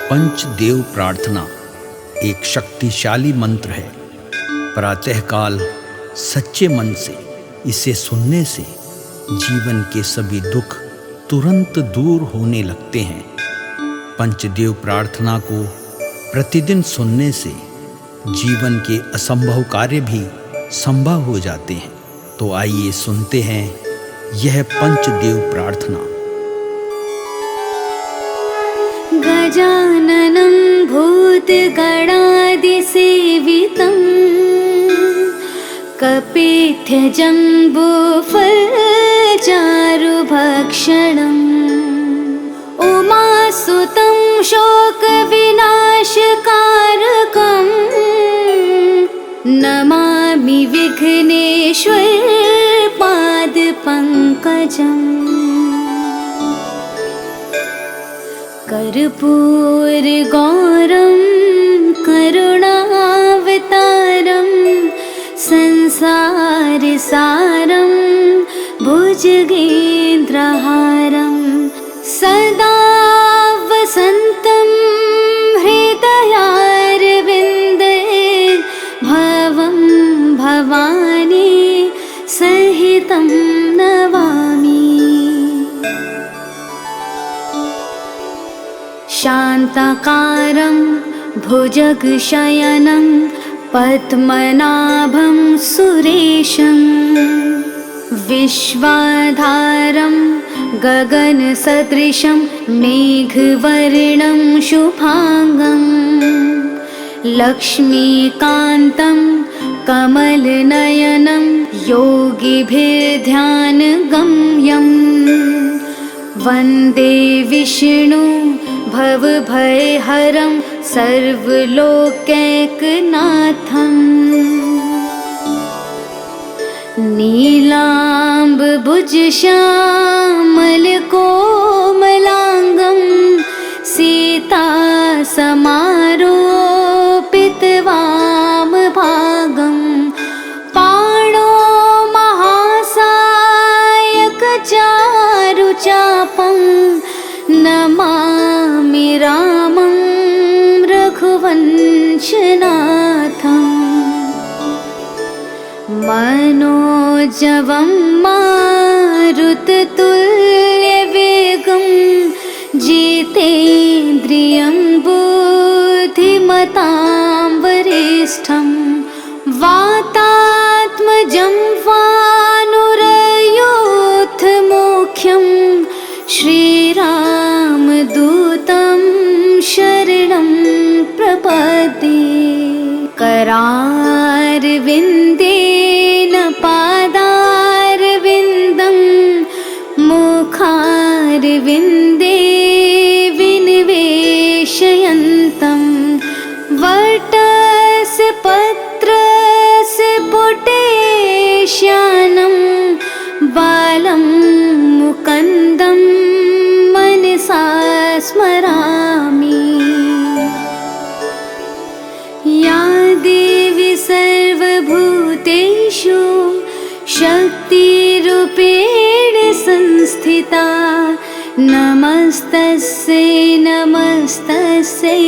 पंचदेव प्रार्थना एक शक्तिशाली मंत्र है। प्रातःकाल सच्चे मन से इसे सुनने से जीवन के सभी दुख तुरंत दूर होने लगते हैं। पंचदेव प्रार्थना को प्रतिदिन सुनने से जीवन के असंभव कार्य भी संभव हो जाते हैं। तो आइए सुनते हैं यह पंचदेव प्रार्थना। गजाननं भूतगणादिसेवितं कपित्थजम्बूफलचारुभक्षणम् उमासुतं शोकविनाशकारकम् नमामि विघ्नेश्वर पादपङ्कजम्। कर्पूरगौरं करुणावतारं संसारसारं भुजगेन्द्रहारं सदा वसन्तं हृदयारविन्दे भवं भवानी सहितं नमामि। शान्ताकारं भुजगशयनं पद्मनाभं सुरेशं विश्वाधारं गगनसदृशं मेघवर्णं शुभांगं लक्ष्मीकान्तं कमलनयनं योगिभिर्ध्यानगम्यं वन्दे विष्णु भवभयहरं सर्वलोकैकनाथम्। नीलाम्बुजश्यामलकोमलाङ्गं सीतासमारोपितवामभागं पाणो महासायकचारुचापं नमामि रामं रघुवंशनाथम्। मनोजवं मारुततुल्यवेगं जितेन्द्रियं बुद्धिमतां वरिष्ठं वातात्मजं वानुरयूथमुख्यं श्रीरामदूतं शरणं प्रपद्ये। करारविन्देन पादारविन्दं मुखारविन्दे विनिवेशयन्तं वटस्य पत्रस्य पुटेश्यानं बालं मुकुन्दं मनसा स्मरामि। या देवी सर्वभूतेषु शक्तिरूपेण संस्थिता नमस्तस्यै नमस्तस्यै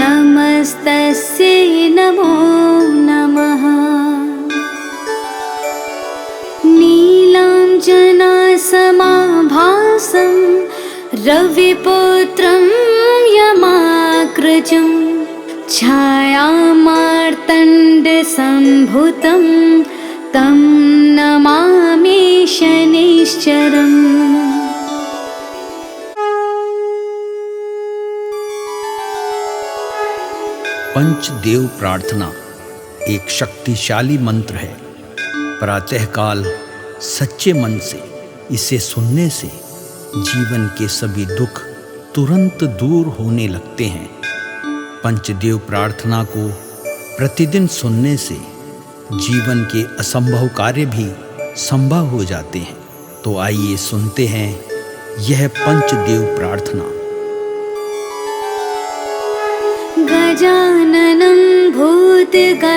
नमस्तस्यै नमो नमः। नीलाञ्जनासमाभासं रविपुत्रं यमाग्रजं छायामार्तण्डसम्भुतं तं नमामि शनैश्चरम्। पंचदेव प्रार्थना एक शक्तिशाली मंत्र है। प्रातःकाल सच्चे मन से इसे सुनने से जीवन के सभी दुख तुरंत दूर होने लगते हैं। पंचदेव प्रार्थना को प्रतिदिन सुनने से जीवन के असंभव कार्य भी संभव हो जाते हैं। तो आइए सुनते हैं यह पंचदेव प्रार्थना। गजाननं भूतगणादिसेवितं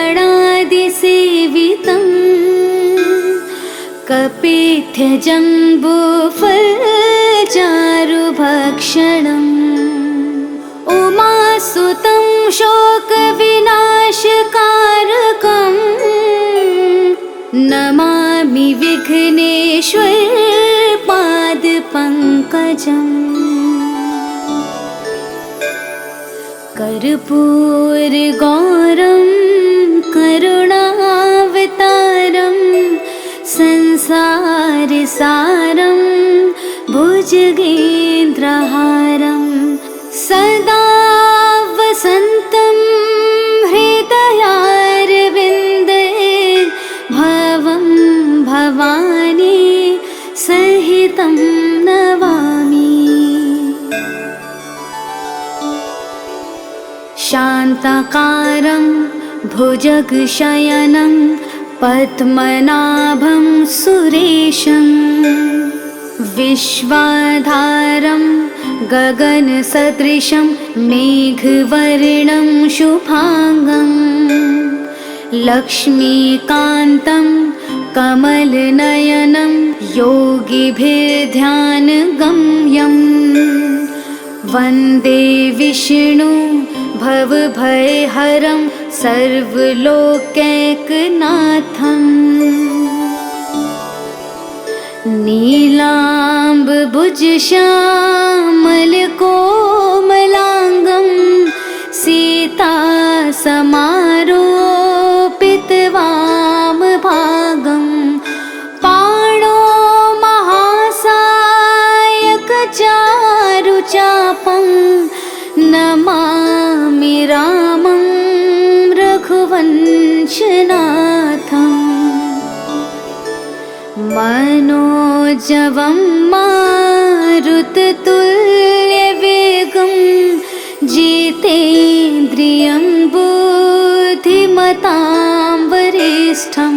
कपित्थजम्बूफलचारुभक्षणम् शोकविनाशकारकम् नमामि विघ्नेश्वर पादपङ्कजम् कर्पूरगौरं करुणावतारं संसारसारं भुजगेन्द्रहारं सदा वसन्तं हृदयारविन्दे भवं भवानी सहितं नमामि। शान्ताकारं भुजगशयनं पद्मनाभं सुरेशं विश्वाधारं गगनसदृशं मेघवर्णं शुभांगं लक्ष्मीकान्तं कमलनयनं योगिभिर्ध्यानगम्यं वन्दे विष्णु भवभयहरं सर्वलोकैकनाथम् नीलाम्बुजश्यामलकोमलाङ्गं सीतासमारोपितवामभागं पाणो महासायकचारुचापं नमामि रामं रघुवंशनाथम् मनोजवं मारुततुल्यवेगं जितेन्द्रियं बुद्धिमतां वरिष्ठं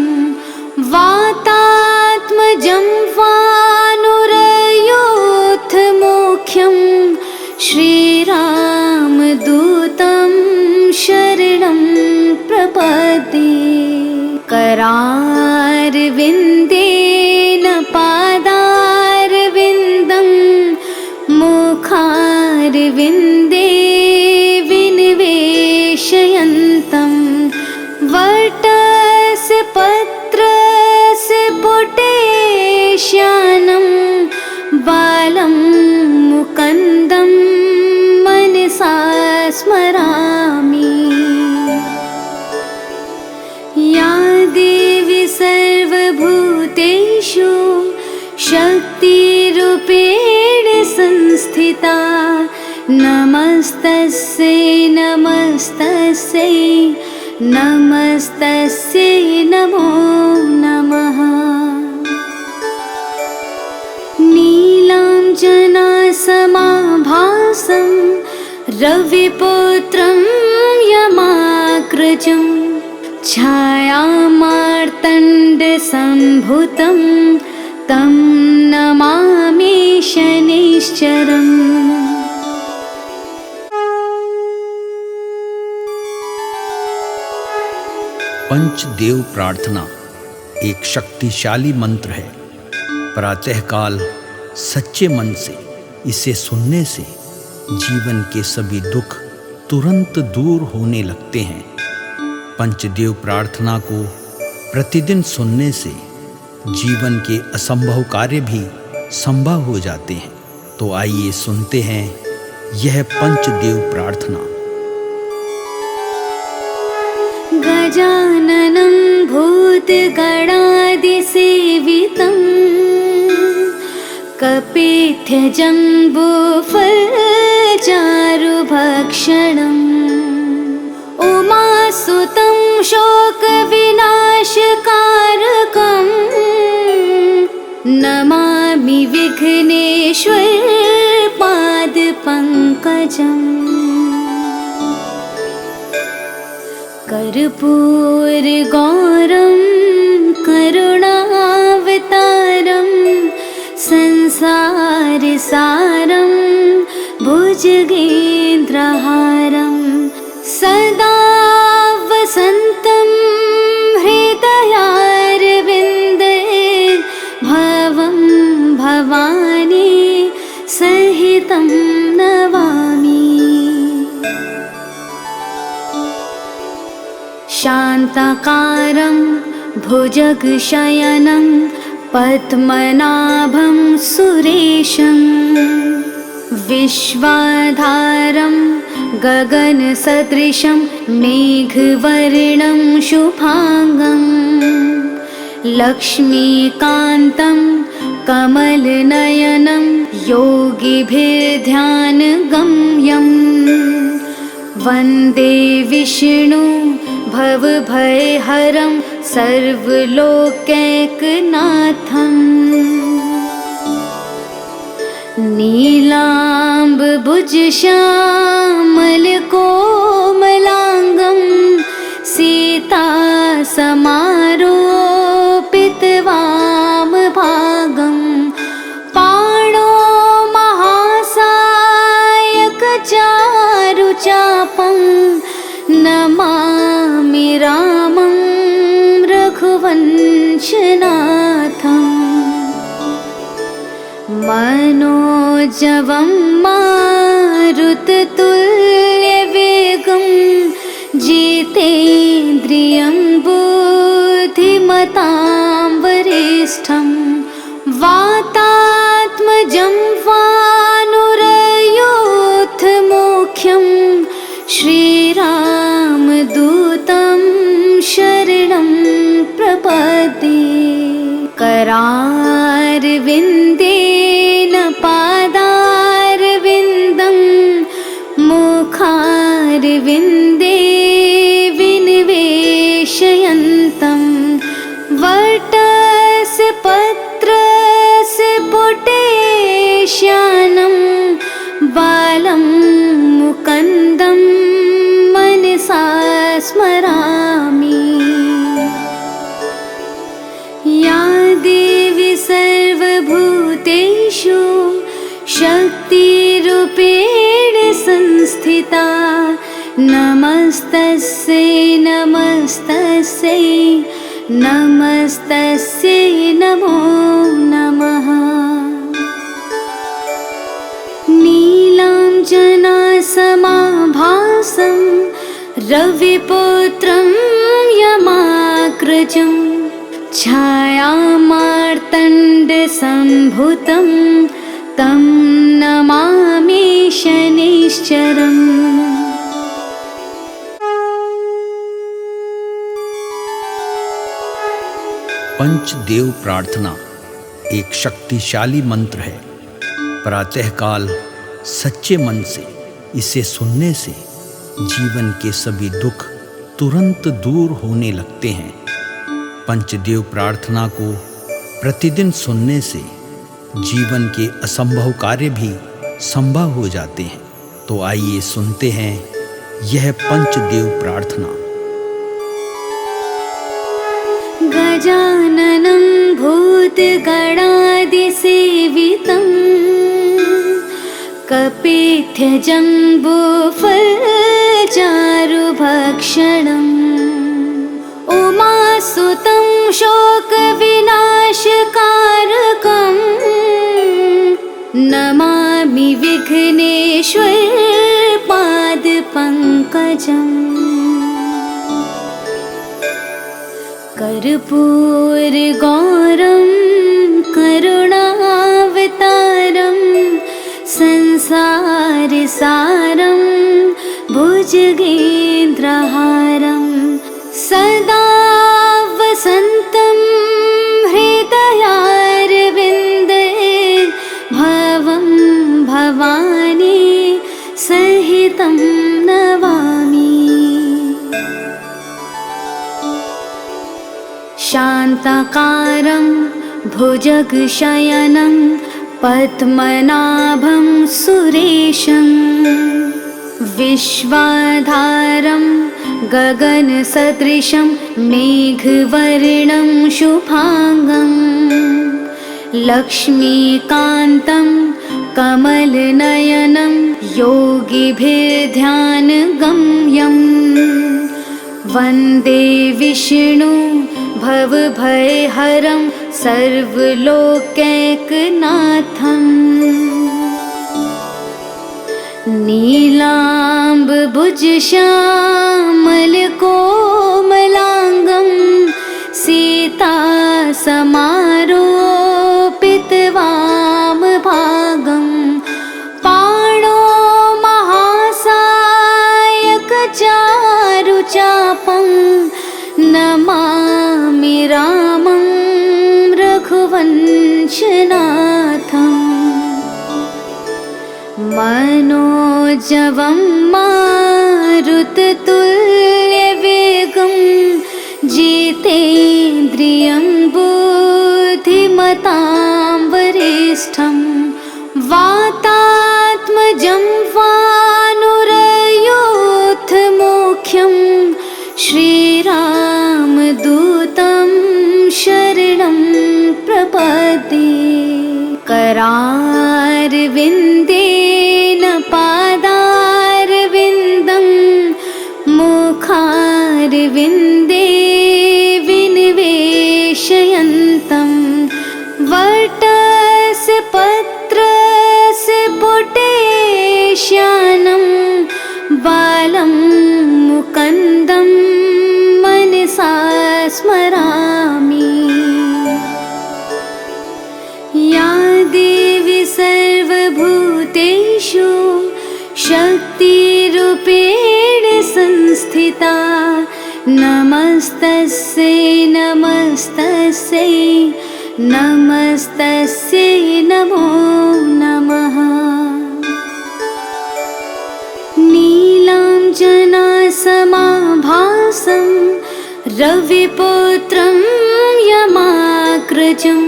वातात्मजं वानुरयोधमुख्यं श्रीरामदूतं शरणं प्रपद्ये। करारविन्देन पादारविन्दं मुखारविन्दे विनिवेशयन्तं वटस्य पत्रस्य पुटेश्यानं बालं मुकुन्दं मनसा स्मरामि। या देवी सर्वभूतेषु शक्तिरूपेण संस्थिता नमस्तस्यै नमस्तस्यै नमस्तस्यै नमो नमः। नीलाञ्जनासमाभासं रविपुत्रं यमाग्रजं छायामार्तण्डसम्भुतं तं नमामि शनैश्चरम्। पंचदेव प्रार्थना एक शक्तिशाली मंत्र है। प्रातःकाल सच्चे मन से इसे सुनने से जीवन के सभी दुख तुरंत दूर होने लगते हैं। पंचदेव प्रार्थना को प्रतिदिन सुनने से जीवन के असंभव कार्य भी संभव हो जाते हैं। तो आइए सुनते हैं यह पंचदेव प्रार्थना। गजाननं भूतगणादिसेवितं कपित्थजम्बूफलचारुभक्षणम् उमासुतं शोकविनाशकारकं नमामि विघ्नेश्वर पादपङ्कजम्। कर्पूरगौरं करुणावतारं संसारसारं भुजगेन्द्रहारं सदा वसन्तं हृदयारविन्दे भवं भवानी सहितं नमामि। शान्ताकारं भुजगशयनं पद्मनाभं सुरेशं विश्वाधारं गगनसदृशं मेघवर्णं शुभांगं लक्ष्मीकान्तं कमलनयनं योगिभिर्ध्यानगम्यं वन्दे विष्णु भवभयहरं सर्वलोकैकनाथं नीलाम्बुजश्यामलकोमलाङ्गं सीतासमारोपितवामभागं पाणो महासायकचारुचापं नमामि रामं रघुवंशनाथं मनोजवं मारुततुल्यवेगं जितेन्द्रियं बुद्धिमतां वरिष्ठं वातात्मजं वानुरयोधमुख्यं श्रीरामदूतं शरणं प्रपद्ये करारविन्देन पादारविन्दं मुखारविन्दे विनिवेशयन्तं वटस्य पत्रस्य पुटेश्यानं बालं मुकुन्दं मनसा स्मरामि या देवी सर्वभूतेषु शक्तिरूपेण संस्थिता नमस्तस्यै नमस्तस्यै नमस्तस्यै नमो नमः नीलाञ्जनासमाभासं रविपुत्रं यमाग्रजं छायामार्तण्डसम्भुतं तं नमामि शनिश्चरम् पंचदेव प्रार्थना एक शक्तिशाली मंत्र है। प्रातःकाल सच्चे मन से इसे सुनने से जीवन के सभी दुख तुरंत दूर होने लगते हैं। पंचदेव प्रार्थना को प्रतिदिन सुनने से जीवन के असंभव कार्य भी संभव हो जाते हैं। तो आइए सुनते हैं यह पंचदेव प्रार्थना। गजाननं भूतगणादिसेवितं कपित्थजम्बूफलचारुभक्षणम् उमासुतं शोकविनाशकारकं नमामि विघ्नेश्वरपादपङ्कजम् कर्पूरगौरं करुणावतारं संसारसारं भुजगेन्द्रहारं सदा वसन्तं हृदयारविन्दे भवं भवानी सहितं नमामि। शान्ताकारं भुजगशयनं पद्मनाभं सुरेशं विश्वाधारं गगनसदृशं मेघवर्णं शुभांगं लक्ष्मीकान्तं कमलनयनं योगिभिर्ध्यानगम्यं वन्दे विष्णु भवभयहरं सर्वलोकैकनाथं नीलाम्बुजश्यामलकोमलाङ्गं मनोजवं मारुततुल्यवेगं जितेन्द्रियं बुद्धिमतां वरिष्ठं वातात्मजं वानुरयोधमुख्यं श्रीरामदूतं शरणं प्रपद्ये। करारविन्देन पादारविन्दं मुखारविन्दे विनिवेशयन्तं वटस्य पत्रस्य पुटेश्यानं बालं मुकुन्दं मनसा स्मरामि। या देवी सर्वभूतेषु शक्तिरूपेण संस्थिता नमस्तस्यै नमस्तस्यै नमस्तस्यै नमो नमः। नीलाञ्जनासमाभासं रविपुत्रं यमाग्रजं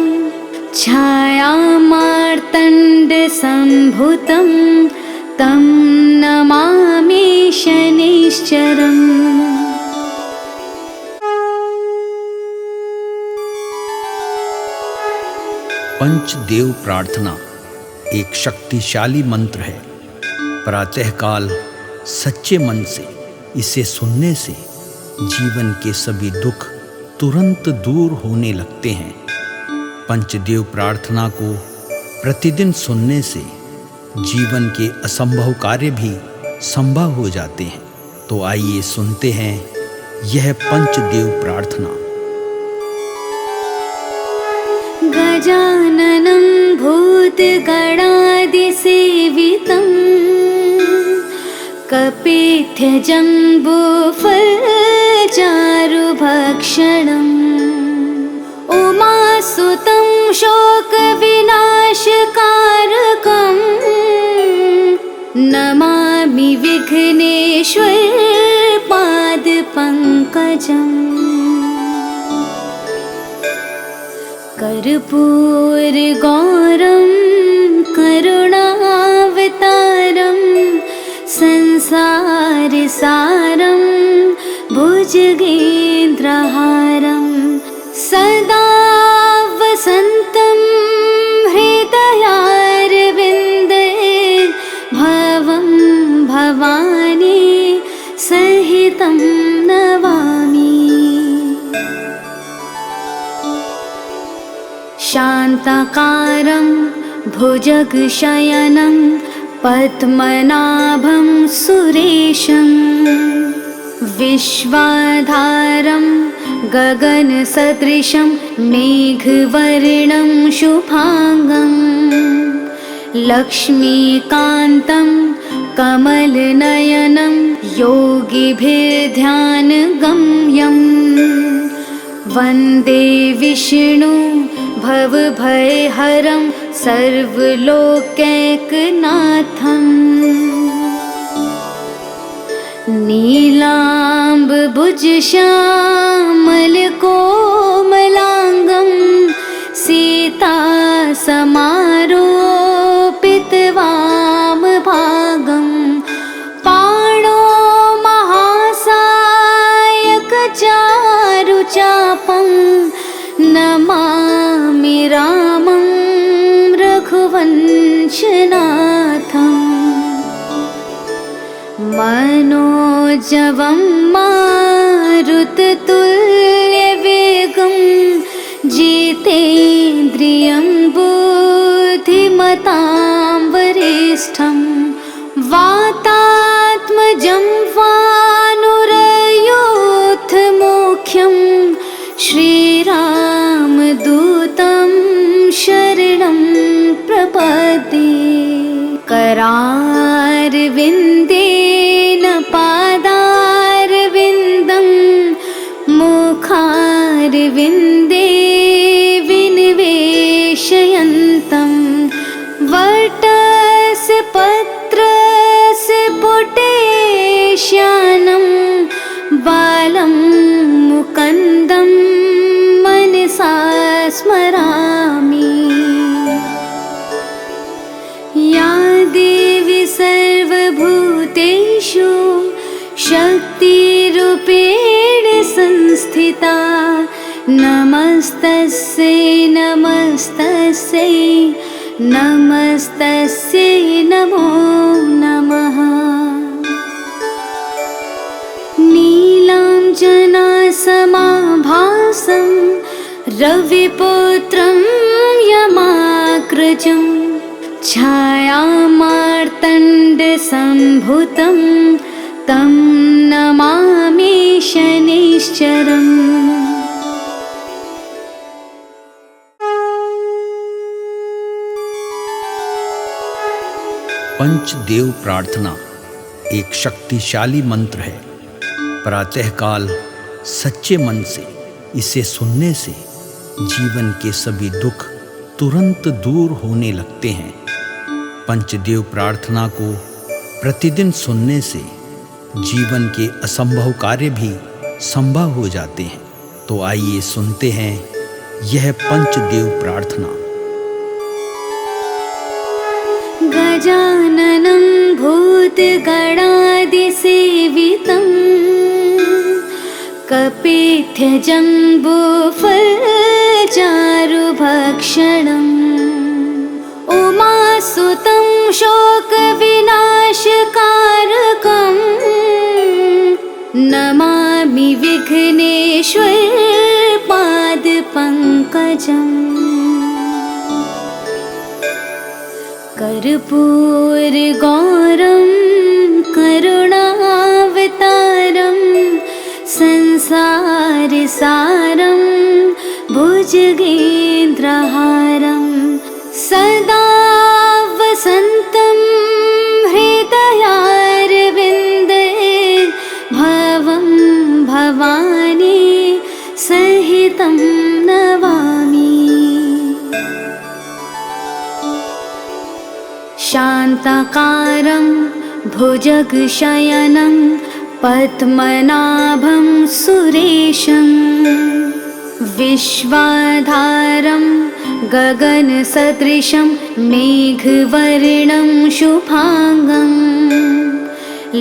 छायामार्तण्डसम्भुतं तं नमामि शनैश्चरम्। पंचदेव प्रार्थना एक शक्तिशाली मंत्र है। प्रातःकाल सच्चे मन से इसे सुनने से जीवन के सभी दुख तुरंत दूर होने लगते हैं। पंचदेव प्रार्थना को प्रतिदिन सुनने से जीवन के असंभव कार्य भी संभव हो जाते हैं। तो आइए सुनते हैं यह पंचदेव प्रार्थना। गजाननं भूतगणादिसेवितं कपित्थजम्बूफलचारुभक्षणम् उमासुतं शोकविनाशकारकं नमामि विघ्नेश्वर पादपङ्कजम्। कर्पूरगौरं करुणावतारं संसारसारं भुजगेन्द्रहारं सदा वसन्तं हृदयारविन्दे भवं भवानी सहितं नमामि। शान्ताकारं भुजगशयनं पद्मनाभं सुरेशं विश्वाधारं गगनसदृशं मेघवर्णं शुभांगं लक्ष्मीकान्तं कमलनयनं योगिभिर्ध्यानगम्यं वन्दे विष्णु भवभयहरं सर्वलोकैकनाथम्। नीलाम्बुजश्यामलकोमलाङ्गं सीतासमारोपितवामभागं पाणो महासायकचारुचापं नमामि रामं रघुवंशनाथम्। मनोजवं मारुततुल्यवेगं जितेन्द्रियं बुद्धिमतां वरिष्ठं वातात्मजं वानुरयोधमुख्यं श्रीरामदूतं शरणं प्रपद्ये। करारविन्देन पादारविन्दं मुखारविन्दे विनिवेशयन्तं वटस्य पत्रस्य श्यानं बालं मुकुन्दं मनसा स्मरामि। या देवी सर्वभूतेषु शक्तिरूपेण संस्थिता नमस्तस्यै नमस्तस्यै नमस्तस्यै नमो नमः। नीलाञ्जनासमाभासं रविपुत्रं यमाग्रजं छायामार्तण्डसम्भूतं तं नमामि शनैश्चरम्। पंचदेव प्रार्थना एक शक्तिशाली मंत्र है। प्रातःकाल सच्चे मन से इसे सुनने से जीवन के सभी दुख तुरंत दूर होने लगते हैं। पंचदेव प्रार्थना को प्रतिदिन सुनने से जीवन के असंभव कार्य भी संभव हो जाते हैं। तो आइए सुनते हैं यह पंचदेव प्रार्थना। गजाननं भूतगणादिसेवितं कपित्थजम्बूफलचारुभक्षणम् उमासुतं शोकविनाशकारकं नमामि विघ्नेश्वर पादपङ्कजम्। कर्पूरगौरं करुणावतारं संसारसारं भुजगेन्द्रहारं सदा वसन्तं हृदयारविन्दे भवं भवानी सहितं नमामि। शान्ताकारं भुजगशयनं पद्मनाभं सुरेशं विश्वाधारं गगनसदृशं मेघवर्णं शुभांगं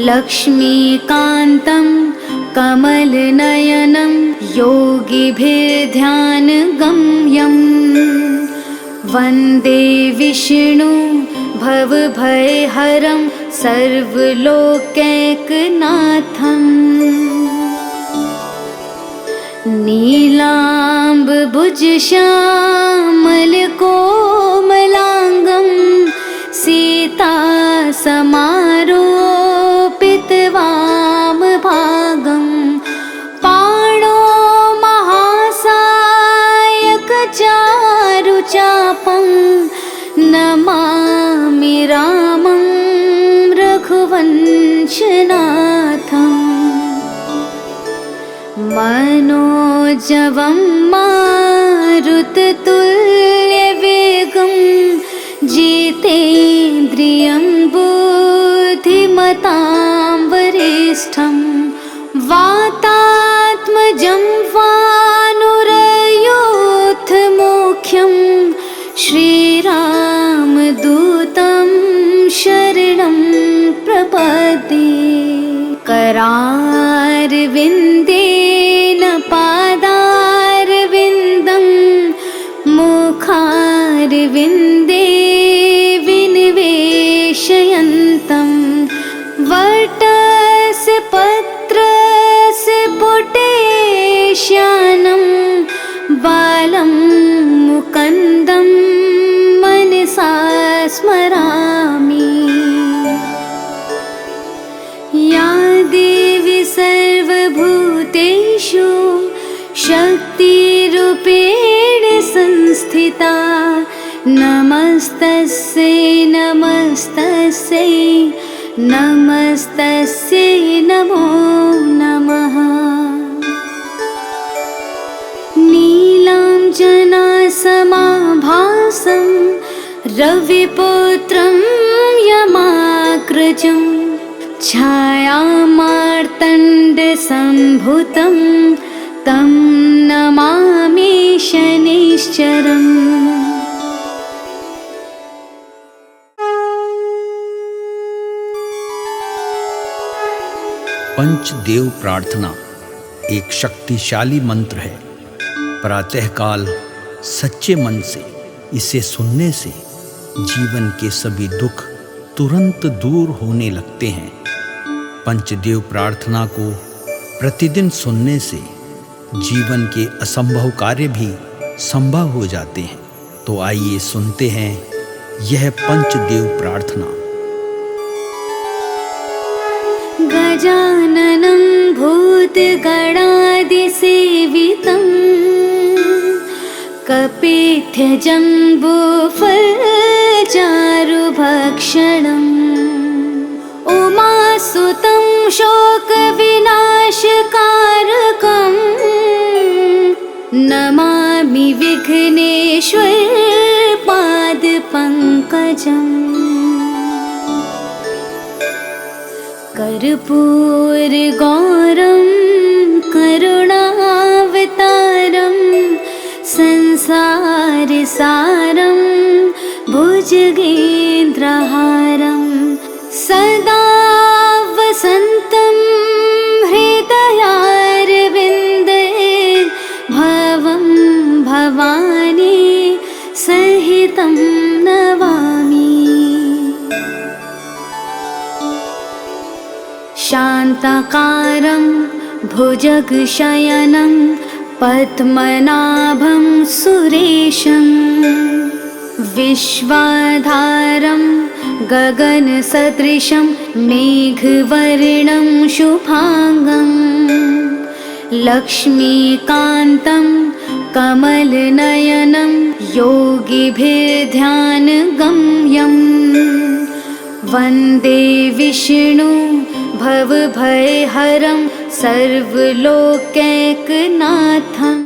लक्ष्मीकान्तं कमलनयनं योगिभिर्ध्यानगम्यं वन्दे विष्णु भवभयहरं सर्वलोकैकनाथम्। नीलाम्बुजश्यामलकोमलाङ्गं सीतासमारोपितवामभागं पाणो महासायकचारुचापं नमामि रामं रघुवंशनाथम्। मनोजवं मारुततुल्यवेगं जितेन्द्रियं बुद्धिमतां वरिष्ठं वातात्मजं वानुरयोधमुख्यं श्रीरामदूतं शरणं प्रपद्ये। करारविन्देन पादारविन्दं मुखारविन्दे विनिवेशयन्तं वटस्य पत्रस्य पुटे श्यानं बालं मुकुन्दं मनसा स्मरामि। या देवी सर्वभूतेषु शक्तिरूपेण संस्थिता नमस्तस्यै नमस्तस्यै नमस्तस्यै नमो नमः। नीलाञ्जनासमाभासं रविपुत्रं यमाग्रजं छायामार्तण्डसम्भुतं तं नमामि शनिश्चरम्। पंचदेव प्रार्थना एक शक्तिशाली मंत्र है। प्रातःकाल सच्चे मन से इसे सुनने से जीवन के सभी दुख तुरंत दूर होने लगते हैं। पंचदेव प्रार्थना को प्रतिदिन सुनने से जीवन के असंभव कार्य भी संभव हो जाते हैं। तो आइए सुनते हैं यह पंचदेव प्रार्थना। गजाननं भूतगणादिसेवितं कपित्थजम्बूफलचारुभक्षणम् उमासुतं शोकविनाशकारकं नमामि विघ्नेश्वर पादपङ्कजम्। कर्पूरगौरं करुणावतारं संसारसारं भुजगेन्द्रहारं सदा वसन्तं हृदयारविन्दे भवं भवानी सहितं नमामि। शान्ताकारं भुजगशयनं पद्मनाभं सुरेशं विश्वाधारं गगनसदृशं मेघवर्णं शुभांगं लक्ष्मीकान्तं कमलनयनं योगिभिर्ध्यानगम्यं वन्दे विष्णु भवभयहरं सर्वलोकैकनाथम्।